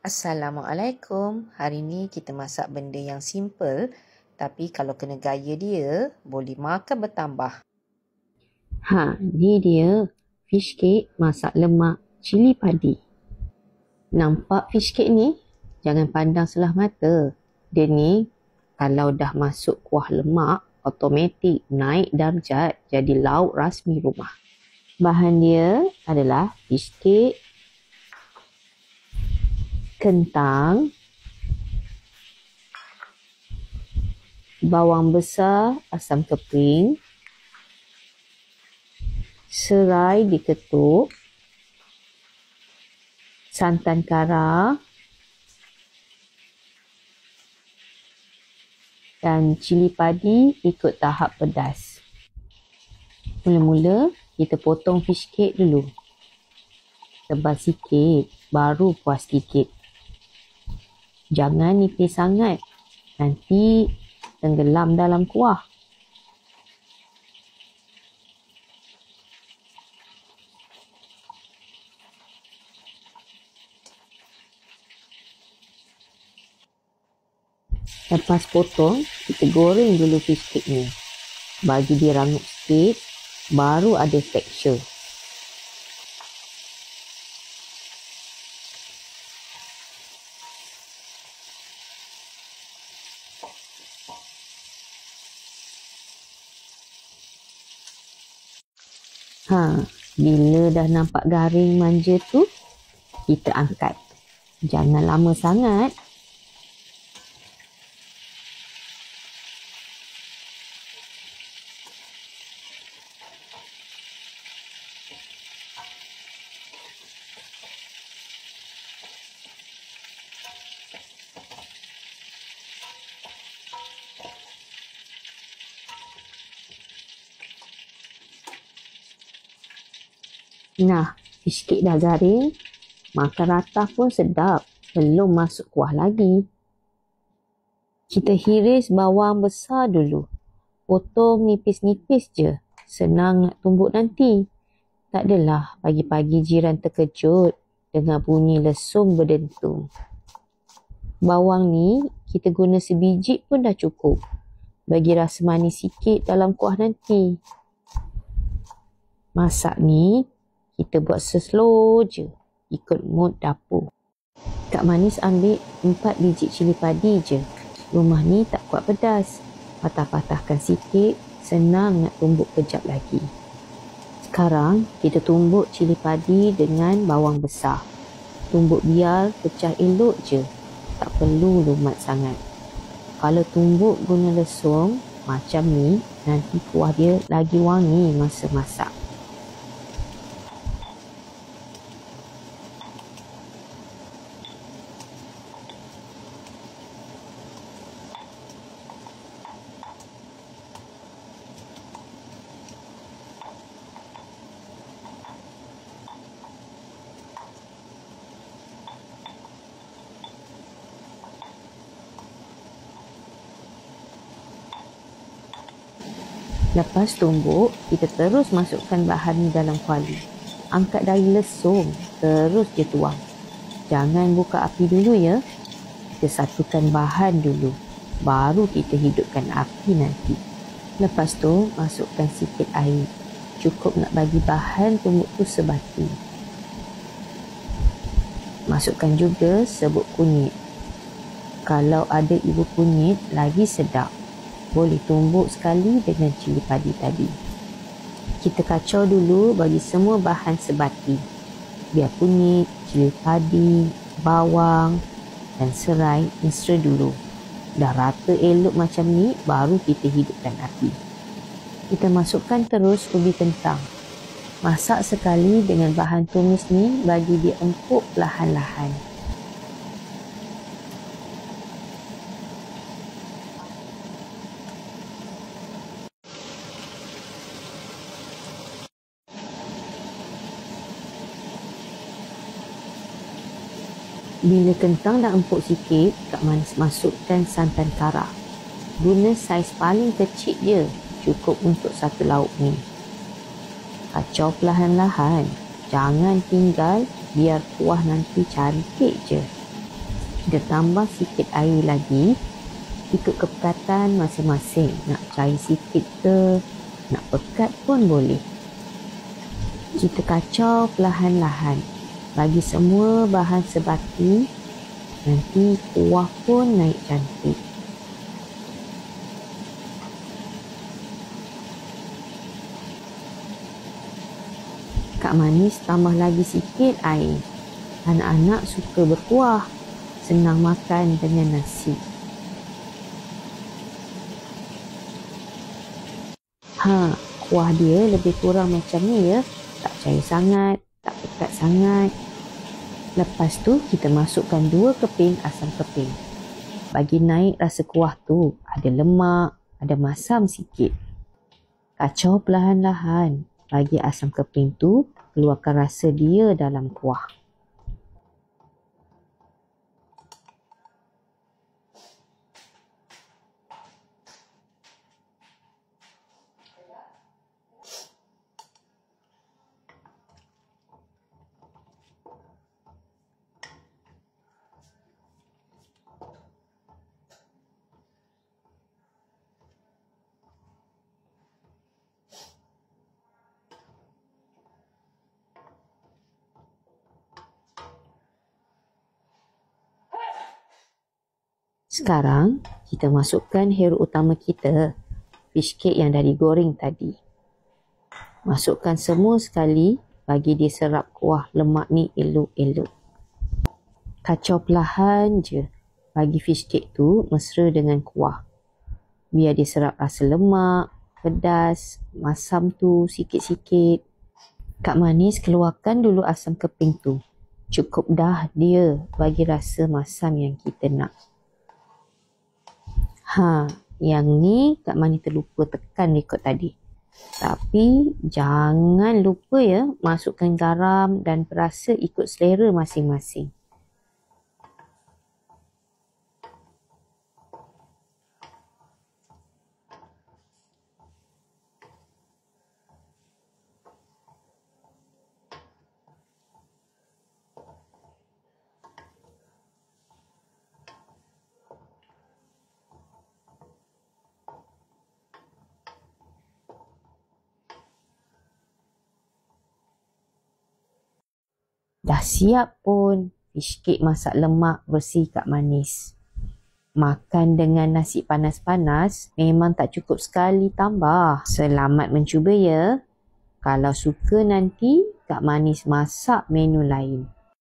Assalamualaikum. Hari ni kita masak benda yang simple, tapi kalau kena gaya dia, boleh makan bertambah. Ni dia fish cake masak lemak cili padi. Nampak fish cake ni? Jangan pandang sebelah mata. Dia ni kalau dah masuk kuah lemak, automatik naik darjat jadi lauk rasmi rumah. Bahan dia adalah fish cake, kentang, bawang besar, asam keping, serai diketuk, santan kara dan cili padi ikut tahap pedas. Mula-mula kita potong fish cake dulu. Tebal sikit, baru puas sikit. Jangan nipis sangat, nanti tenggelam dalam kuah. Lepas potong, kita goreng dulu fish cake ni. Bagi dia rangup sikit, baru ada tekstur. Bila dah nampak garing manja tu, kita angkat. Jangan lama sangat. Nah, fish cake dah garing. Makan ratah pun sedap. Belum masuk kuah lagi. Kita hiris bawang besar dulu. Potong nipis-nipis je. Senang nak tumbuk nanti. Tak adalah pagi-pagi jiran terkejut dengan bunyi lesung berdentum. Bawang ni kita guna sebiji pun dah cukup. Bagi rasa manis sikit dalam kuah nanti. Masak ni kita buat slow je, ikut mood dapur. Kak Manis ambil 4 biji cili padi je. Rumah ni tak kuat pedas. Patah-patahkan sikit, senang nak tumbuk kejap lagi. Sekarang kita tumbuk cili padi dengan bawang besar. Tumbuk biar pecah elok je. Tak perlu lumat sangat. Kalau tumbuk guna lesung macam ni, nanti kuah dia lagi wangi masa masak. Lepas tumbuk, kita terus masukkan bahan ni dalam kuali. Angkat dari lesung, terus je tuang. Jangan buka api dulu ya. Kita satukan bahan dulu, baru kita hidupkan api nanti. Lepas tu, masukkan sikit air. Cukup nak bagi bahan tumbuk tu sebati. Masukkan juga serbuk kunyit. Kalau ada ibu kunyit, lagi sedap. Boleh tumbuk sekali dengan cili padi tadi. Kita kacau dulu bagi semua bahan sebati. Biar kunyit, cili padi, bawang dan serai mesra dulu. Dah rata elok macam ni, baru kita hidupkan api. Kita masukkan terus ubi kentang. Masak sekali dengan bahan tumis ni bagi dia empuk perlahan-lahan. Bila kentang dah empuk sikit, Kak Manis masukkan santan kara. Guna saiz paling kecil je, cukup untuk satu lauk ni. Kacau perlahan-lahan, jangan tinggal biar kuah nanti cantik je. Kita tambah sikit air lagi, ikut kepekatan masing-masing. Nak cair sikit ke, nak pekat pun boleh. Kita kacau perlahan-lahan. Bagi semua bahan sebati, nanti kuah pun naik cantik. Kak Manis tambah lagi sikit air. Anak-anak suka berkuah, senang makan dengan nasi. Kuah dia lebih kurang macam ni ya. Tak cair sangat, tak pekat sangat. Lepas tu kita masukkan 2 keping asam keping. Bagi naik rasa kuah tu, ada lemak, ada masam sikit. Kacau perlahan-lahan. Bagi asam keping tu keluarkan rasa dia dalam kuah. Sekarang, kita masukkan hero utama kita, fish cake yang dah digoreng tadi. Masukkan semua sekali bagi dia serap kuah lemak ni elok-elok. Kacau perlahan je bagi fish cake tu mesra dengan kuah. Biar dia serap rasa lemak, pedas, masam tu sikit-sikit. Kak Manis keluarkan dulu asam keping tu. Cukup dah dia bagi rasa masam yang kita nak. Yang ni Kak Manis terlupa tekan rekod tadi. Tapi jangan lupa ya, masukkan garam dan perasa ikut selera masing-masing. Dah siap pun fish cake masak lemak bersih Kak Manis. Makan dengan nasi panas-panas memang tak cukup sekali tambah. Selamat mencuba ya. Kalau suka nanti Kak Manis masak menu lain.